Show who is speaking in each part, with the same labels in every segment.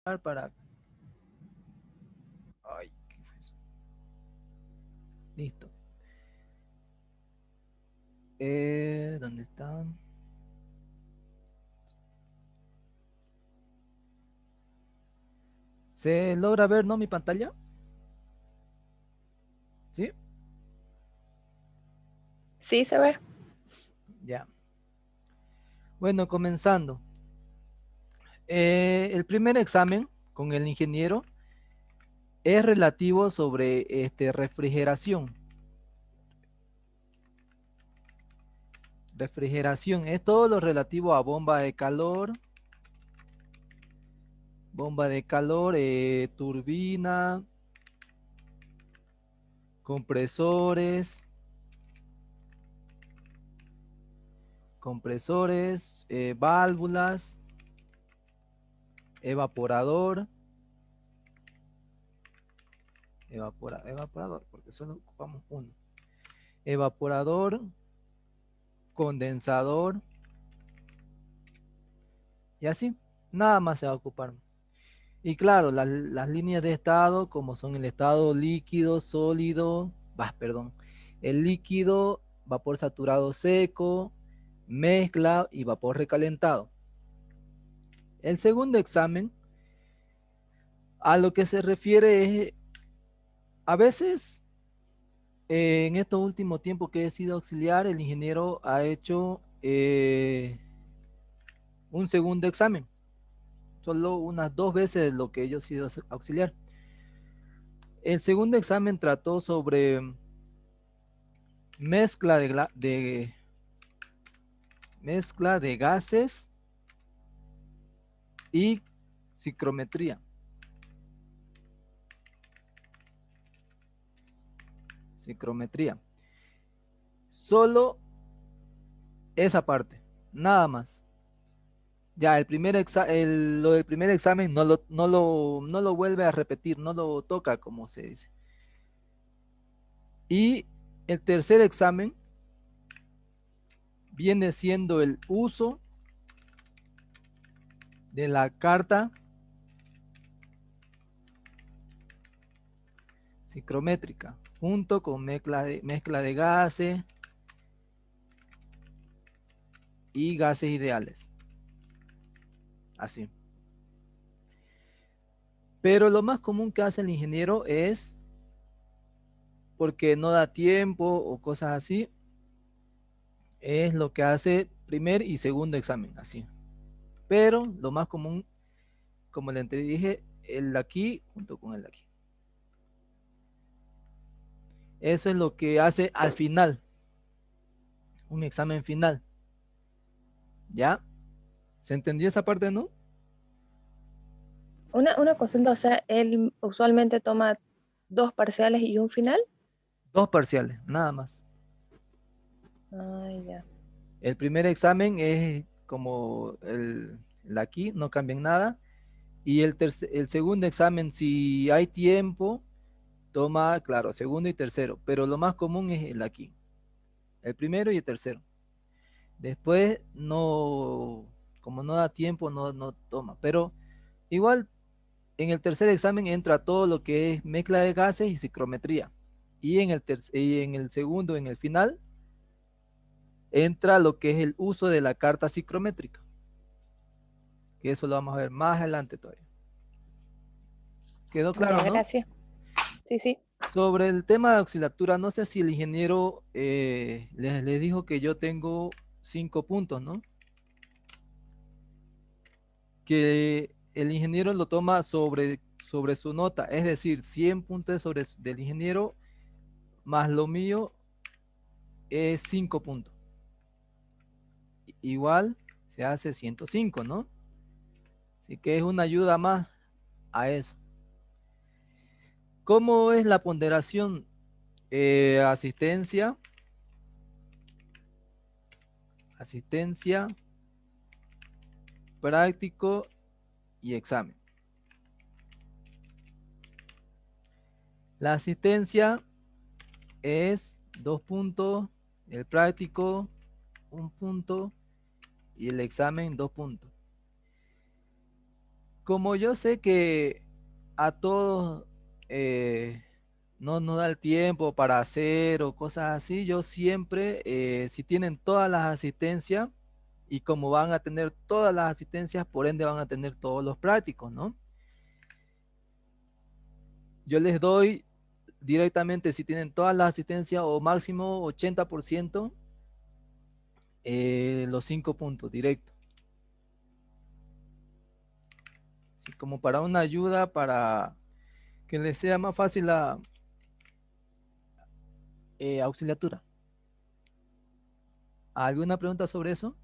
Speaker 1: para... Ay, ¿qué fue eso? Listo. ¿Dónde está? ¿Se logra ver, no, mi pantalla? ¿Sí?
Speaker 2: Sí, se ve.
Speaker 1: Ya. Bueno, comenzando. El primer examen con el ingeniero es relativo sobre refrigeración. Refrigeración es todo lo relativo a bomba de calor, turbina, compresores, válvulas, evaporador, evaporador, porque solo ocupamos uno. Evaporador, condensador, y así, nada más se va a ocupar. Y claro, las líneas de estado, como son el estado líquido, sólido, perdón, el líquido, vapor saturado seco, mezcla y vapor recalentado. El segundo examen a lo que se refiere es, a veces, en estos últimos tiempos que he sido auxiliar, el ingeniero ha hecho un segundo examen, solo unas 2 veces lo que yo he sido auxiliar. El segundo examen trató sobre mezcla mezcla de gases y psicometría. Psicometría. Solo esa parte, nada más. Ya lo del primer examen no lo vuelve a repetir, no lo toca, como se dice. Y el tercer examen viene siendo el uso de la carta psicométrica, junto con mezcla de gases y gases ideales. Así. Pero lo más común que hace el ingeniero es, porque no da tiempo o cosas así, es lo que hace primer y segundo examen, así. Pero lo más común, como le dije, el de aquí junto con el de aquí. Eso es lo que hace al final, un examen final. ¿Ya? ¿Se entendió esa parte, no?
Speaker 2: Una consulta, o sea, él usualmente toma dos parciales y un final.
Speaker 1: Dos parciales, nada más.
Speaker 2: Ay, ya.
Speaker 1: El primer examen es como el de aquí, no cambia en nada. Y el segundo examen, si hay tiempo, toma, claro, segundo y tercero. Pero lo más común es el de aquí. El primero y el tercero. Después no, como no da tiempo, no toma. Pero igual en el tercer examen entra todo lo que es mezcla de gases y psicometría. Y en el segundo, en el final, entra lo que es el uso de la carta psicométrica. Que eso lo vamos a ver más adelante todavía. ¿Quedó claro,
Speaker 2: Ya,
Speaker 1: no?
Speaker 2: gracias. Sí, sí.
Speaker 1: Sobre el tema de oxilatura, no sé si el ingeniero les dijo que yo tengo 5 puntos, ¿no? Que el ingeniero lo toma sobre su nota, es decir, 100 puntos del ingeniero más lo mío es 5 puntos. Igual se hace 105, ¿no? Así que es una ayuda más a eso. ¿Cómo es la ponderación? Asistencia, asistencia, práctico y examen. La asistencia es 2 puntos, el práctico 1 punto y el examen 2 puntos. Como yo sé que a todos no nos da el tiempo para hacer o cosas así, yo siempre, si tienen todas las asistencias y como van a tener todas las asistencias, por ende van a tener todos los prácticos, ¿no? Yo les doy directamente, si tienen todas las asistencias o máximo 80%, los 5 puntos directos. Así como para una ayuda, para que les sea más fácil la auxiliatura. ¿Alguna pregunta sobre eso?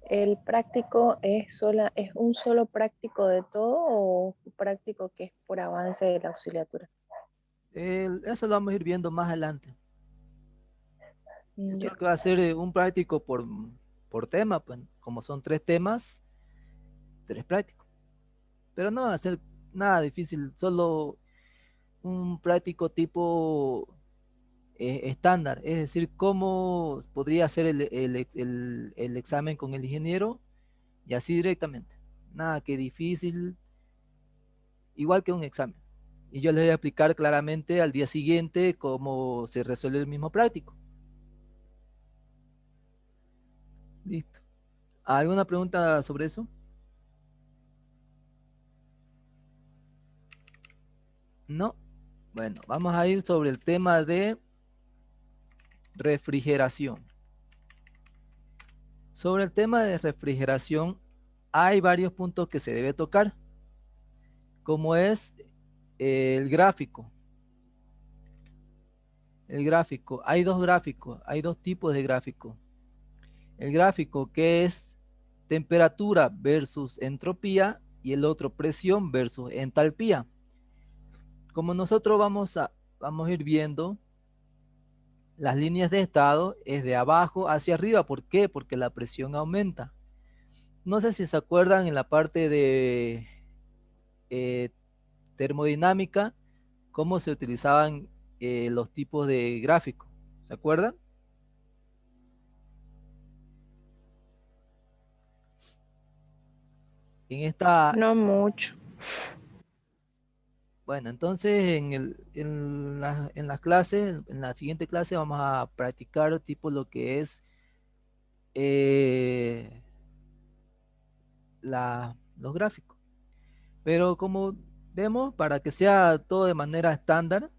Speaker 2: ¿El práctico es un solo práctico de todo o un práctico que es por avance de la auxiliatura?
Speaker 1: Eso lo vamos a ir viendo más adelante. Yo creo
Speaker 2: Ya.
Speaker 1: que va a ser un práctico por tema, pues como son 3 temas, 3 prácticos. Pero no va a ser nada difícil, solo un práctico tipo estándar, es decir, cómo podría ser el examen con el ingeniero y así directamente. Nada que difícil, igual que un examen. Y yo les voy a explicar claramente al día siguiente cómo se resuelve el mismo práctico. Listo. ¿Alguna pregunta sobre eso? No. Bueno, vamos a ir sobre el tema de refrigeración. Sobre el tema de refrigeración, hay varios puntos que se debe tocar, como es el gráfico. El gráfico, hay dos gráficos, hay dos tipos de gráfico. El gráfico que es temperatura versus entropía y el otro presión versus entalpía. Como nosotros vamos a ir viendo, las líneas de estado es de abajo hacia arriba. ¿Por qué? Porque la presión aumenta. No sé si se acuerdan en la parte de eh, termodinámica, cómo se utilizaban los tipos de gráficos. ¿Se acuerdan? En esta,
Speaker 2: No mucho.
Speaker 1: bueno, entonces en las clases, en la siguiente clase vamos a practicar tipo lo que es eh, los gráficos. Pero como vemos, para que sea todo de manera estándar,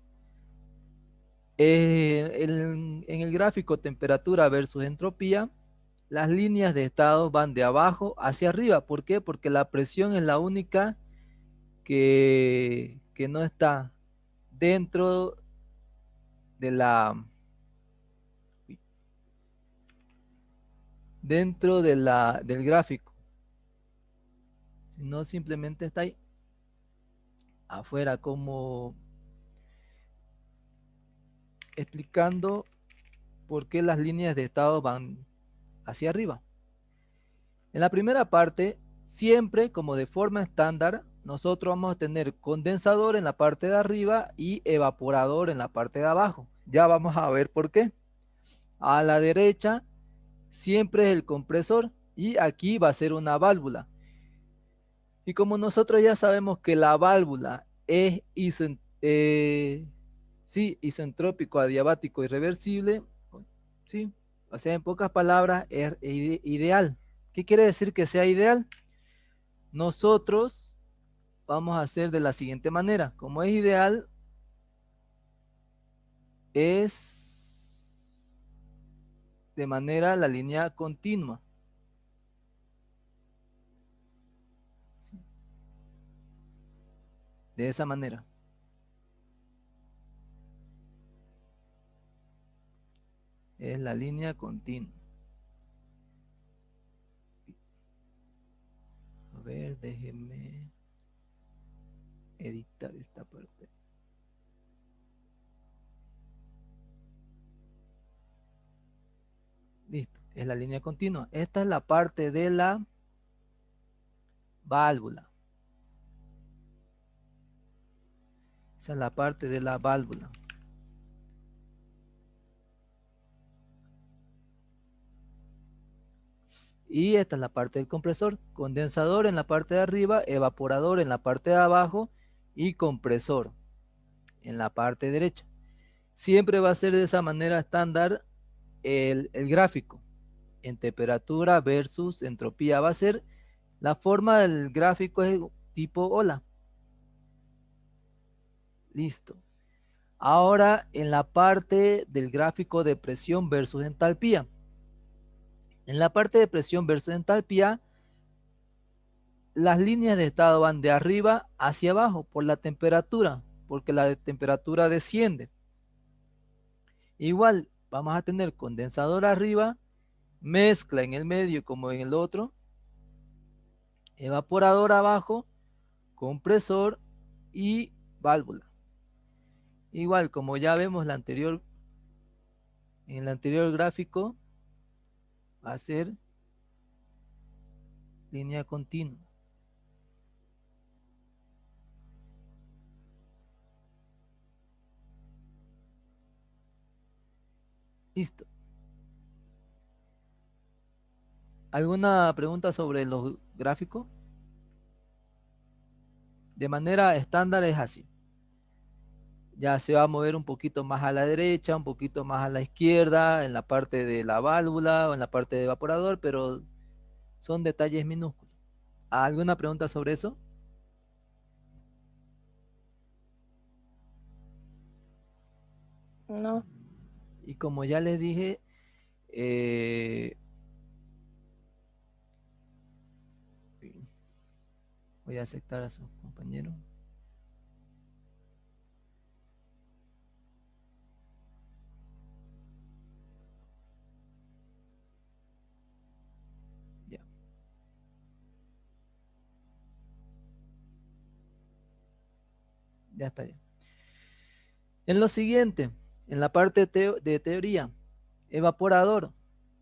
Speaker 1: en el gráfico temperatura versus entropía, las líneas de estado van de abajo hacia arriba. ¿Por qué? Porque la presión es la única que no está dentro de del gráfico, sino simplemente está ahí afuera, como explicando por qué las líneas de estado van hacia arriba. En la primera parte, siempre como de forma estándar, nosotros vamos a tener condensador en la parte de arriba y evaporador en la parte de abajo. Ya vamos a ver por qué. A la derecha siempre es el compresor y aquí va a ser una válvula. Y como nosotros ya sabemos que la válvula es sí, isentrópico, adiabático y reversible, sí, o sea, en pocas palabras, es ideal. ¿Qué quiere decir que sea ideal? Nosotros vamos a hacer de la siguiente manera. Como es ideal, es de manera la línea continua. ¿Sí? De esa manera. Es la línea continua. A ver, déjenme editar esta parte. Listo, es la línea continua. Esta es la parte de la válvula. Esa es la parte de la válvula. Y esta es la parte del compresor. Condensador en la parte de arriba, evaporador en la parte de abajo y compresor en la parte derecha. Siempre va a ser de esa manera estándar el gráfico. En temperatura versus entropía. Va a ser la forma del gráfico es tipo ola. Listo. Ahora en la parte del gráfico de presión versus entalpía. En la parte de presión versus entalpía, las líneas de estado van de arriba hacia abajo por la temperatura, porque la temperatura desciende. Igual vamos a tener condensador arriba, mezcla en el medio como en el otro, evaporador abajo, compresor y válvula. Igual como ya vemos en el anterior gráfico, va a ser línea continua. Listo. ¿Alguna pregunta sobre los gráficos? De manera estándar es así. Ya se va a mover un poquito más a la derecha, un poquito más a la izquierda, en la parte de la válvula o en la parte de evaporador, pero son detalles minúsculos. ¿Alguna pregunta sobre eso?
Speaker 2: No,
Speaker 1: Y como ya les dije, eh, voy a aceptar a sus compañeros. Ya, ya está. Ya. En lo siguiente, en la parte de teoría, evaporador.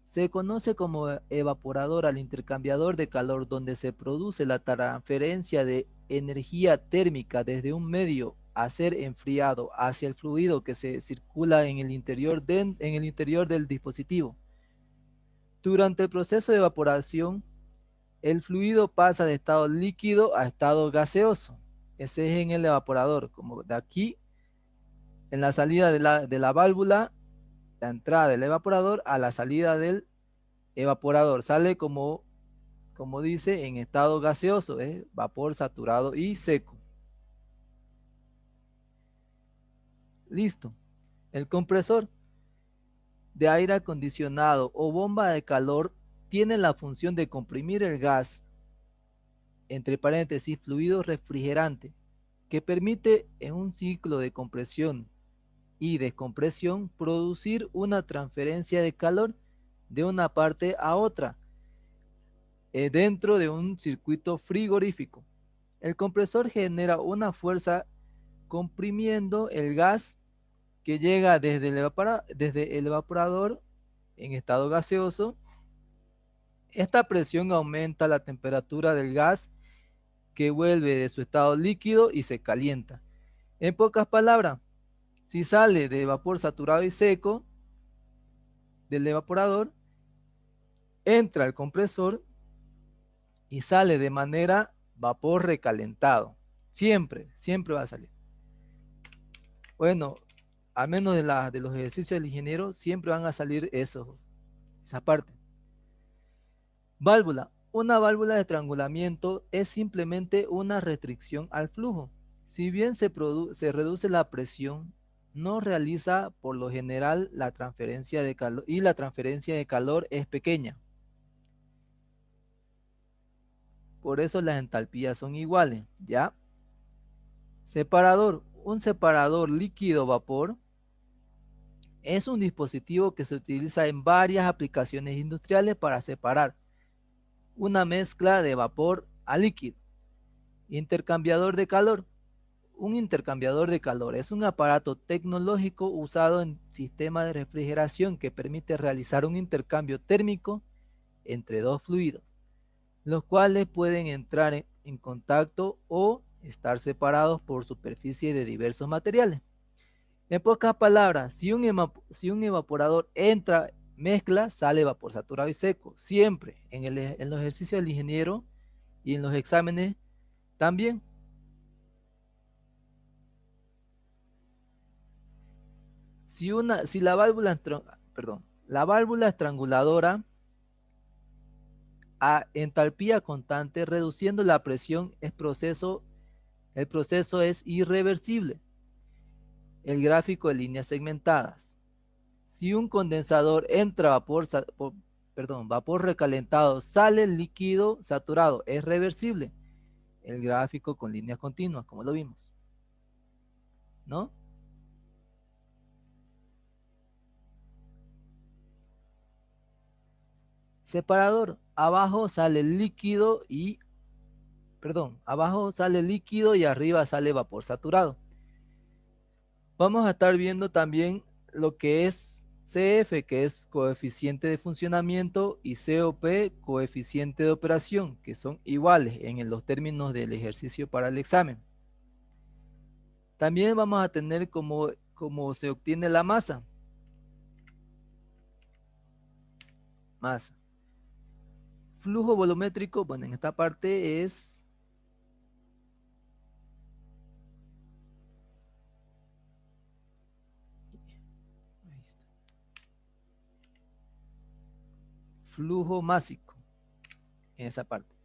Speaker 1: Se conoce como evaporador al intercambiador de calor donde se produce la transferencia de energía térmica desde un medio a ser enfriado hacia el fluido que se circula en el interior del dispositivo. Durante el proceso de evaporación, el fluido pasa de estado líquido a estado gaseoso. Ese es en el evaporador, como de aquí en la salida de la válvula, la entrada del evaporador a la salida del evaporador. Sale como dice, en estado gaseoso, vapor saturado y seco. Listo. El compresor de aire acondicionado o bomba de calor tiene la función de comprimir el gas, entre paréntesis, fluido refrigerante, que permite en un ciclo de compresión y descompresión producir una transferencia de calor de una parte a otra dentro de un circuito frigorífico. El compresor genera una fuerza comprimiendo el gas que llega desde el evaporador en estado gaseoso. Esta presión aumenta la temperatura del gas que vuelve de su estado líquido y se calienta. En pocas palabras, si sale de vapor saturado y seco del evaporador, entra al compresor y sale de manera vapor recalentado. Siempre, siempre va a salir. Bueno, a menos de los ejercicios del ingeniero, siempre van a salir esa parte. Válvula. Una válvula de estrangulamiento es simplemente una restricción al flujo. Si bien se reduce la presión, no realiza por lo general la transferencia de calor y la transferencia de calor es pequeña. Por eso las entalpías son iguales, ¿ya? Separador. Un separador líquido-vapor es un dispositivo que se utiliza en varias aplicaciones industriales para separar una mezcla de vapor a líquido. Intercambiador de calor. Un intercambiador de calor es un aparato tecnológico usado en sistemas de refrigeración que permite realizar un intercambio térmico entre dos fluidos, los cuales pueden entrar en contacto o estar separados por superficie de diversos materiales. En pocas palabras, si un evaporador mezcla, sale, vapor saturado y seco. Siempre en los ejercicios del ingeniero y en los exámenes también. Si la válvula estranguladora a entalpía constante, reduciendo la presión, el proceso es irreversible. El gráfico de líneas segmentadas. Si un condensador entra vapor recalentado, sale líquido saturado, es reversible. El gráfico con líneas continuas, como lo vimos, ¿no? Separador, abajo sale líquido y arriba sale vapor saturado. Vamos a estar viendo también lo que es CF, que es coeficiente de funcionamiento, y COP, coeficiente de operación, que son iguales en los términos del ejercicio para el examen. También vamos a tener cómo se obtiene la masa. Masa. Flujo volumétrico, bueno, en esta parte es flujo másico, en esa parte.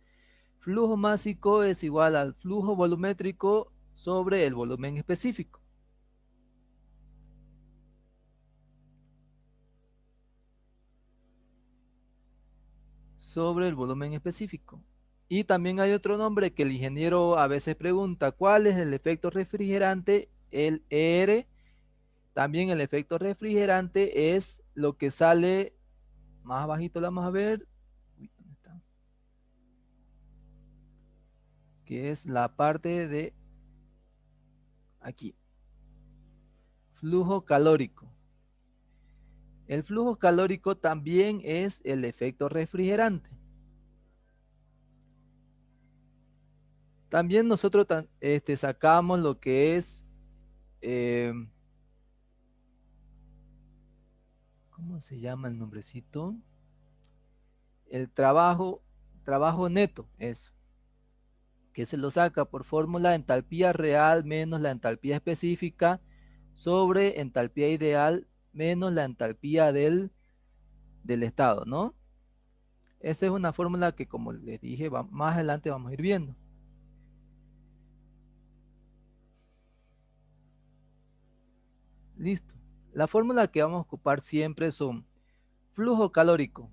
Speaker 1: Flujo másico es igual al flujo volumétrico sobre el volumen específico. Sobre el volumen específico. Y también hay otro nombre que el ingeniero a veces pregunta, ¿cuál es el efecto refrigerante? El ER. También el efecto refrigerante es lo que sale más abajito, lo vamos a ver. Uy, ¿dónde está? Que es la parte de aquí. Flujo calórico. El flujo calórico también es el efecto refrigerante. También nosotros sacamos lo que es, ¿cómo se llama el nombrecito? El trabajo neto, eso, que se lo saca por fórmula entalpía real menos la entalpía específica sobre entalpía ideal menos la entalpía del estado, ¿no? Esa es una fórmula que, como les dije, más adelante vamos a ir viendo. Listo. La fórmula que vamos a ocupar siempre son flujo calórico.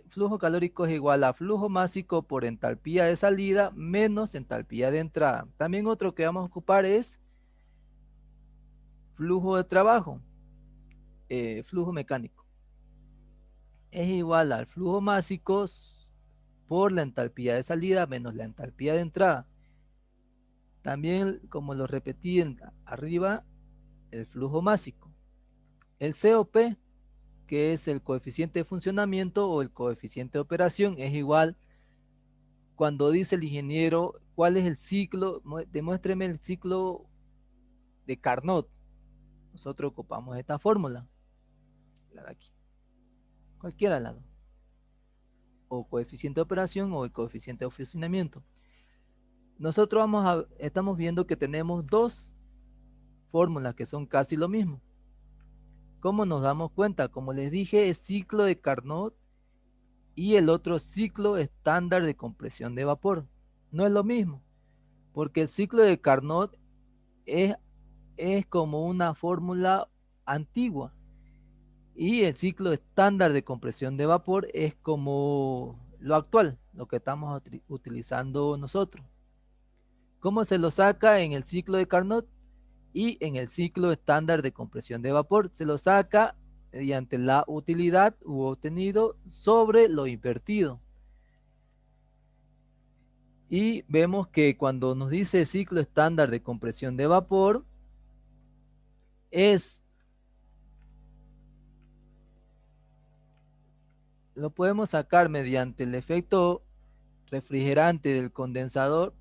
Speaker 1: Flujo calórico es igual a flujo másico por entalpía de salida menos entalpía de entrada. También otro que vamos a ocupar es flujo de trabajo, flujo mecánico. Es igual al flujo másico por la entalpía de salida menos la entalpía de entrada. También, como lo repetí arriba, el flujo másico. El COP, que es el coeficiente de funcionamiento o el coeficiente de operación, es igual cuando dice el ingeniero cuál es el ciclo, demuéstreme el ciclo de Carnot. Nosotros ocupamos esta fórmula, la de aquí, cualquiera lado, o coeficiente de operación o el coeficiente de funcionamiento. Nosotros estamos viendo que tenemos dos fórmulas que son casi lo mismo. ¿Cómo nos damos cuenta? Como les dije, es ciclo de Carnot y el otro ciclo estándar de compresión de vapor. No es lo mismo, porque el ciclo de Carnot es como una fórmula antigua y el ciclo estándar de compresión de vapor es como lo actual, lo que estamos utilizando nosotros. ¿Cómo se lo saca en el ciclo de Carnot y en el ciclo estándar de compresión de vapor? Se lo saca mediante la utilidad u obtenido sobre lo invertido. Y vemos que cuando nos dice ciclo estándar de compresión de vapor, lo podemos sacar mediante el efecto refrigerante del condensador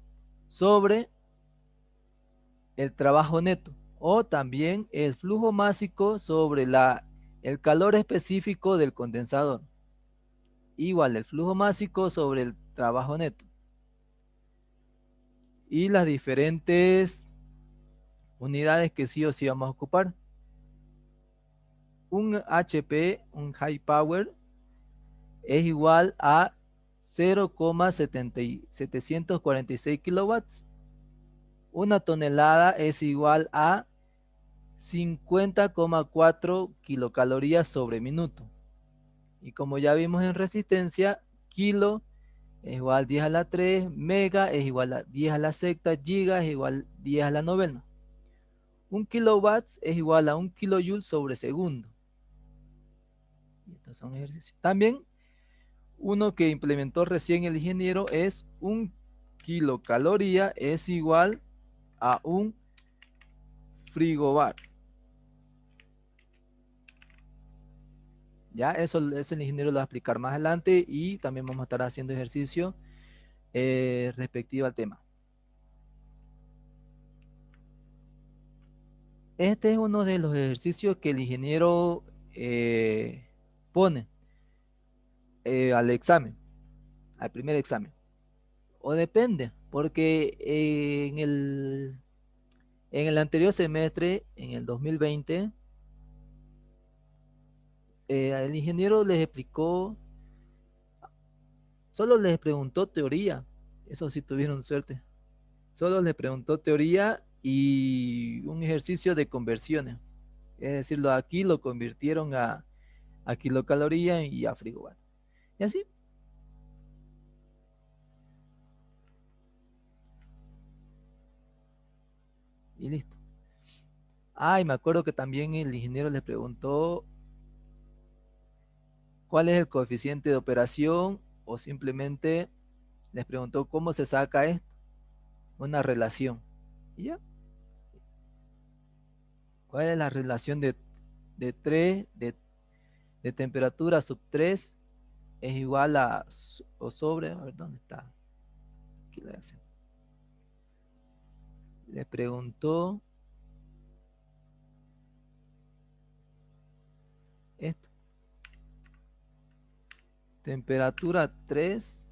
Speaker 1: sobre el trabajo neto, o también el flujo másico sobre el calor específico del condensador, igual el flujo másico sobre el trabajo neto, y las diferentes unidades que sí o sí vamos a ocupar. Un HP, un high power, es igual a 0,746 kilowatts. Una tonelada es igual a 50,4 kilocalorías sobre minuto. Y como ya vimos en resistencia, kilo es igual a 10 a la 3, mega es igual a 10 a la sexta, giga es igual a 10 a la novena. Un kilowatts es igual a un kilojoule sobre segundo. Y estos son ejercicios. También uno que implementó recién el ingeniero es un kilocaloría es igual a un frigobar. Ya, eso el ingeniero lo va a explicar más adelante y también vamos a estar haciendo ejercicio respectivo al tema. Este es uno de los ejercicios que el ingeniero pone al examen, al primer examen. O depende, porque en el anterior semestre, en el 2020, el ingeniero les explicó, solo les preguntó teoría. Eso sí tuvieron suerte. Solo les preguntó teoría y un ejercicio de conversiones. Es decir, aquí lo convirtieron a kilocaloría y a frigobar. Y así. Y listo. Ah, y me acuerdo que también el ingeniero les preguntó cuál es el coeficiente de operación o simplemente les preguntó cómo se saca esto, una relación. Y ya, ¿cuál es la relación de 3, de temperatura sub 3 es igual a, o sobre, a ver dónde está? Aquí le hacen. Le preguntó esto. Temperatura 3.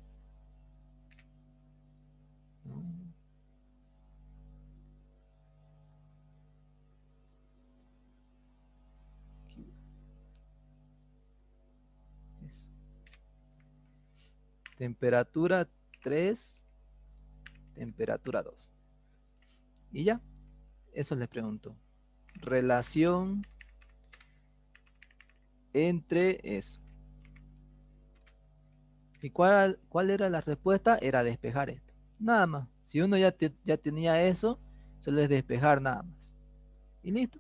Speaker 1: No, aquí, eso. Temperatura 3, temperatura 2. Y ya, eso le preguntó. Relación entre eso. ¿Y cuál era la respuesta? Era despejar esto. Nada más. Si uno ya tenía eso, solo es despejar nada más. Y listo.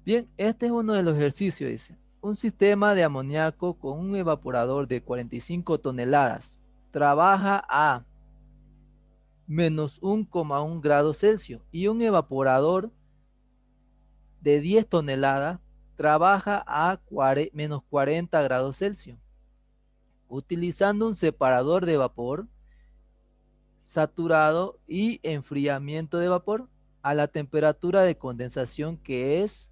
Speaker 1: Bien, este es uno de los ejercicios, dice. Un sistema de amoníaco con un evaporador de 45 toneladas trabaja a menos 1,1 grados Celsius y un evaporador de 10 toneladas trabaja a menos 40 grados Celsius. Utilizando un separador de vapor, saturado y enfriamiento de vapor a la temperatura de condensación que es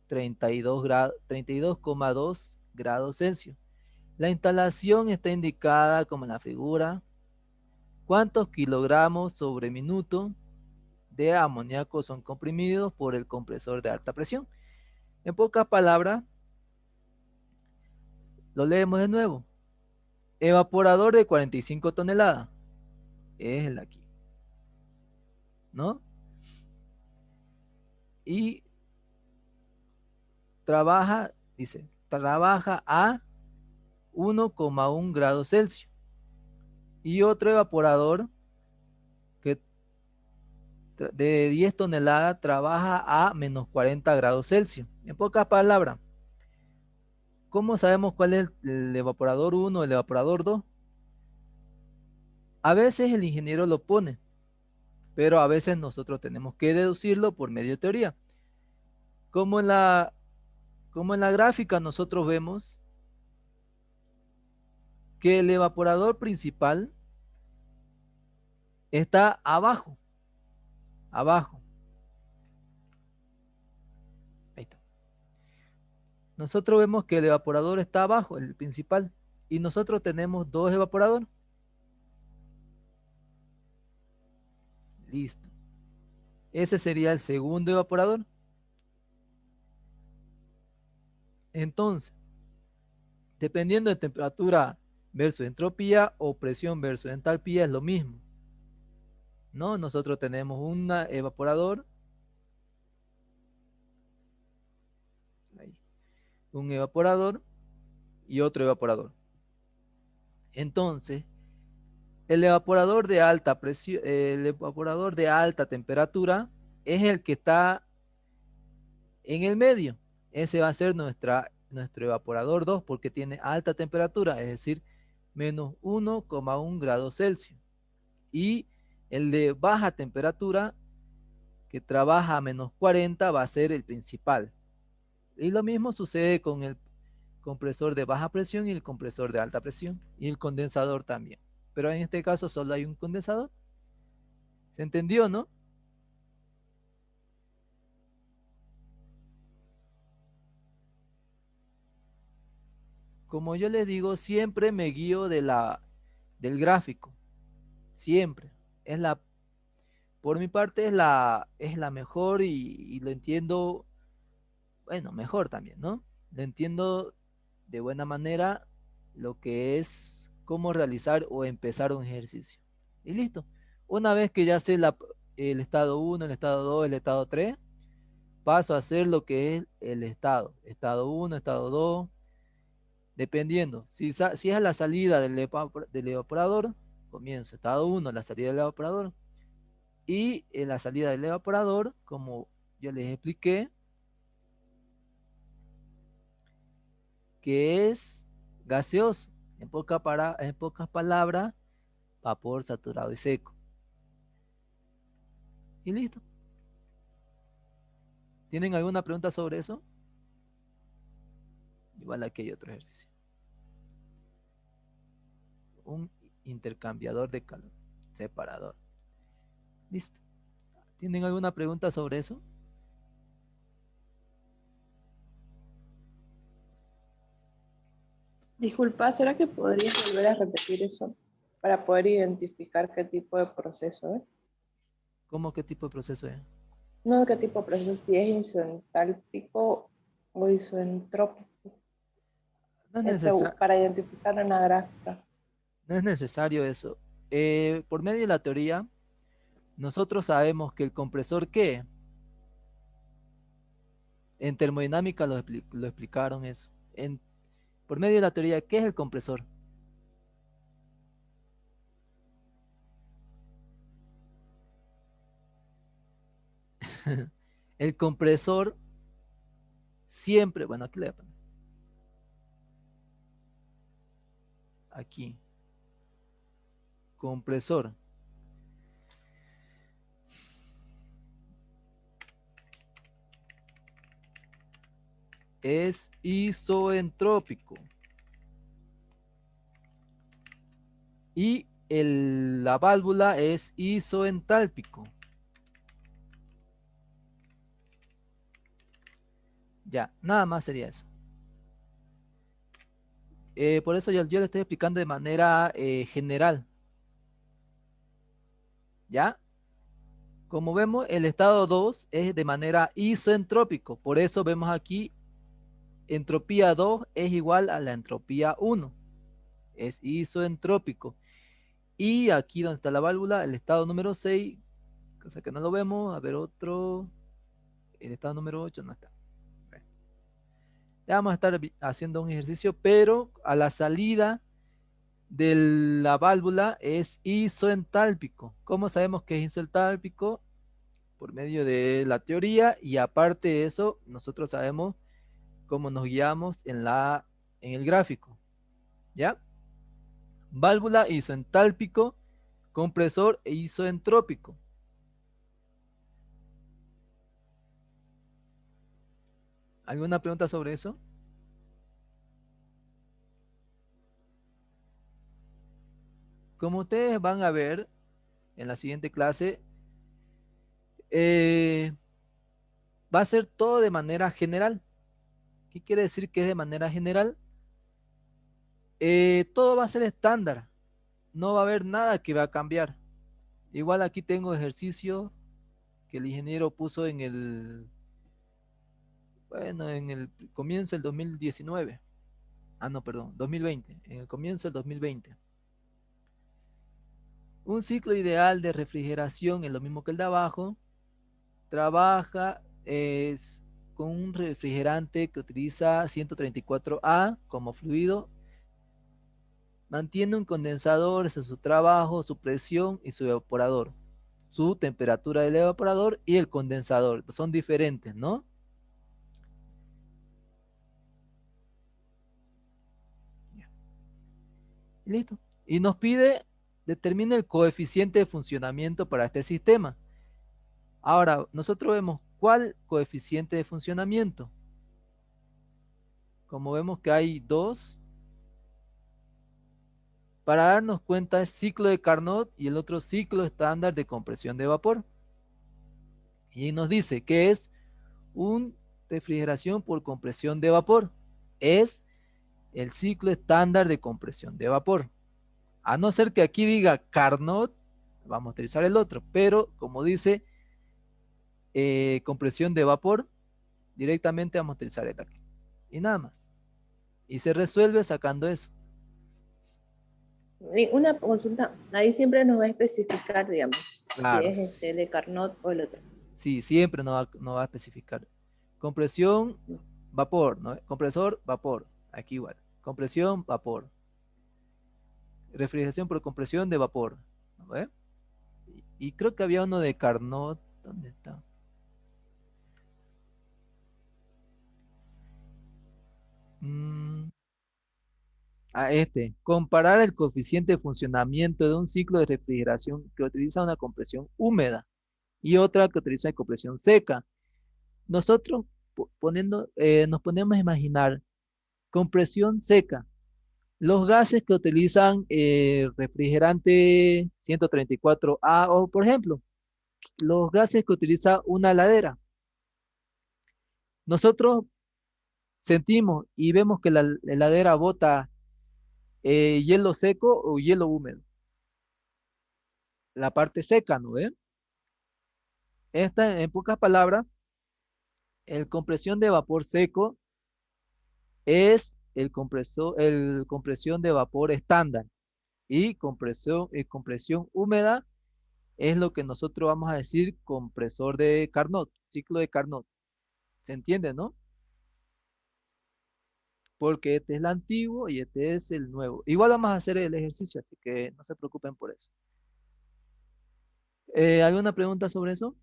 Speaker 1: 32,2 grados Celsius. La instalación está indicada como en la figura. ¿Cuántos kilogramos sobre minuto de amoníaco son comprimidos por el compresor de alta presión? En pocas palabras, lo leemos de nuevo. Evaporador de 45 toneladas. Es el aquí. ¿No? Y trabaja a 1,1 grados Celsius. Y otro evaporador que de 10 toneladas trabaja a menos 40 grados Celsius. En pocas palabras, ¿cómo sabemos cuál es el evaporador 1 o el evaporador 2? A veces el ingeniero lo pone, pero a veces nosotros tenemos que deducirlo por medio de teoría. Como en la, como en la gráfica nosotros vemos que el evaporador principal está abajo, abajo. nosotros vemos que el evaporador está abajo, el principal, y nosotros tenemos dos evaporadores. Listo. Ese sería el segundo evaporador. Entonces, dependiendo de temperatura versus entropía o presión versus entalpía es lo mismo, ¿no? Nosotros tenemos un evaporador, ahí, un evaporador y otro evaporador. Entonces, el evaporador de alta presión, el evaporador de alta temperatura es el que está en el medio. Ese va a ser nuestro evaporador 2 porque tiene alta temperatura, es decir, menos 1,1 grados Celsius. Y el de baja temperatura, que trabaja a menos 40, va a ser el principal. Y lo mismo sucede con el compresor de baja presión y el compresor de alta presión. Y el condensador también. Pero en este caso solo hay un condensador. ¿Se entendió, no? Como yo les digo, siempre me guío del gráfico. Siempre. Es la, por mi parte es la mejor y lo entiendo, bueno, mejor también, ¿no? Lo entiendo de buena manera lo que es cómo realizar o empezar un ejercicio. Y listo. Una vez que ya sé el estado uno, el estado 2, el estado 3, paso a hacer lo que es el estado. Estado uno, estado 2, dependiendo. Si es a la salida del evaporador, comienzo. Estado uno, la salida del evaporador. Y en la salida del evaporador, como yo les expliqué, que es gaseoso. En pocas palabras, vapor saturado y seco. Y listo. ¿Tienen alguna pregunta sobre eso? Igual aquí hay otro ejercicio. Un intercambiador de calor. Separador. Listo. ¿Tienen alguna pregunta sobre eso?
Speaker 2: Disculpa, ¿será que podrías volver a repetir eso para poder identificar qué tipo de proceso es?
Speaker 1: ¿Cómo qué tipo de proceso es?
Speaker 2: No, qué tipo de proceso, si es isentálpico o isentrópico,
Speaker 1: No es necesario,
Speaker 2: para identificar una gráfica.
Speaker 1: no es necesario eso. Por medio de la teoría, nosotros sabemos que el compresor, ¿qué? En termodinámica lo explicaron eso. Por medio de la teoría, ¿qué es el compresor? El compresor siempre, bueno, aquí le voy a poner. Aquí. Compresor. Es isoentrópico. Y la válvula es isoentálpico. Ya, nada más sería eso. Por eso yo le estoy explicando de manera general. ¿Ya? Como vemos, el estado 2 es de manera isoentrópico. Por eso vemos aquí, entropía 2 es igual a la entropía 1. Es isoentrópico. Y aquí donde está la válvula, el estado número 6, cosa que no lo vemos, a ver otro, el estado número 8 no está. Ya vamos a estar haciendo un ejercicio, pero a la salida de la válvula es isoentálpico. ¿Cómo sabemos que es isoentálpico? Por medio de la teoría y aparte de eso, nosotros sabemos cómo nos guiamos en el gráfico. ¿Ya? Válvula isoentálpico, compresor e isoentrópico. ¿Alguna pregunta sobre eso? Como ustedes van a ver en la siguiente clase, eh, va a ser todo de manera general. ¿Qué quiere decir que es de manera general? Todo va a ser estándar, no va a haber nada que va a cambiar. Igual aquí tengo ejercicio que el ingeniero puso en en el comienzo del 2019. Ah, no, perdón, 2020, en el comienzo del 2020. Un ciclo ideal de refrigeración es lo mismo que el de abajo. Trabaja con un refrigerante que utiliza 134A como fluido. Mantiene un condensador, ese es su trabajo, su presión y su evaporador. Su temperatura del evaporador y el condensador. Son diferentes, ¿no? Y listo. Y nos pide, determine el coeficiente de funcionamiento para este sistema. Ahora, nosotros vemos cuál coeficiente de funcionamiento. Como vemos que hay dos, para darnos cuenta es ciclo de Carnot y el otro ciclo estándar de compresión de vapor. Y nos dice que es un refrigeración por compresión de vapor. Es el ciclo estándar de compresión de vapor. A no ser que aquí diga Carnot, vamos a utilizar el otro, pero como dice compresión de vapor, directamente vamos a utilizar el aquí. Y nada más. Y se resuelve sacando eso.
Speaker 2: Y una consulta, ahí siempre nos va a especificar, digamos, si
Speaker 1: Claro,
Speaker 2: es este de Carnot o el otro.
Speaker 1: sí, siempre no va a especificar. Compresión, vapor, ¿no? Compresor, vapor. Aquí igual. Compresión, vapor. Refrigeración por compresión de vapor. ¿No ve? Y creo que había uno de Carnot. ¿Dónde está? Mm, comparar el coeficiente de funcionamiento de un ciclo de refrigeración que utiliza una compresión húmeda y otra que utiliza compresión seca. Nosotros nos ponemos a imaginar compresión seca. Los gases que utilizan refrigerante 134A o, por ejemplo, los gases que utiliza una heladera. Nosotros sentimos y vemos que la heladera bota hielo seco o hielo húmedo. La parte seca, ¿no ve? Esta, en pocas palabras, el compresión de vapor seco es el compresión de vapor estándar y compresión húmeda es lo que nosotros vamos a decir compresor de Carnot, ciclo de Carnot. ¿Se entiende, no? Porque este es el antiguo y este es el nuevo. Igual vamos a hacer el ejercicio, así que no se preocupen por eso. ¿Alguna pregunta sobre eso?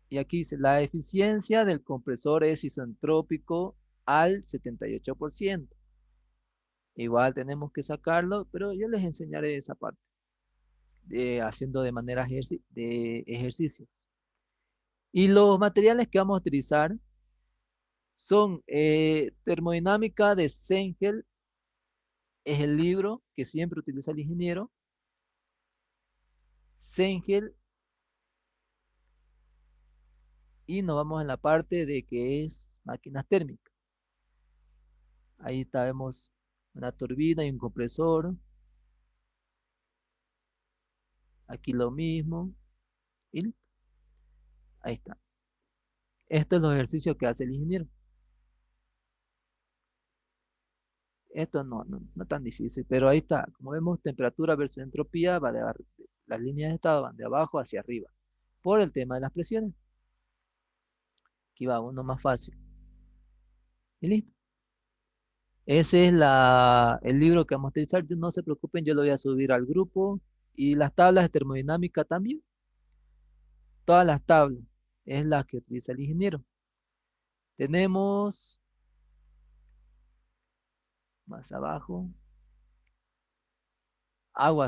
Speaker 1: Y aquí dice, la eficiencia del compresor es isentrópico al 78%. Igual tenemos que sacarlo, pero yo les enseñaré esa parte, haciendo de manera de ejercicios. Y los materiales que vamos a utilizar son termodinámica de Sengel, es el libro que siempre utiliza el ingeniero. Sengel, y nos vamos en la parte de que es máquinas térmicas. Ahí vemos una turbina y un compresor. Aquí lo mismo. Y ahí está. Estos son los ejercicios que hace el ingeniero. Esto no tan difícil, pero ahí está. Como vemos, temperatura versus entropía, las líneas de estado van de abajo hacia arriba, por el tema de las presiones. Aquí va uno más fácil. Y listo. Ese es el libro que vamos a utilizar. No se preocupen, yo lo voy a subir al grupo. Y las tablas de termodinámica también. Todas las tablas es las que utiliza el ingeniero. Tenemos más abajo agua,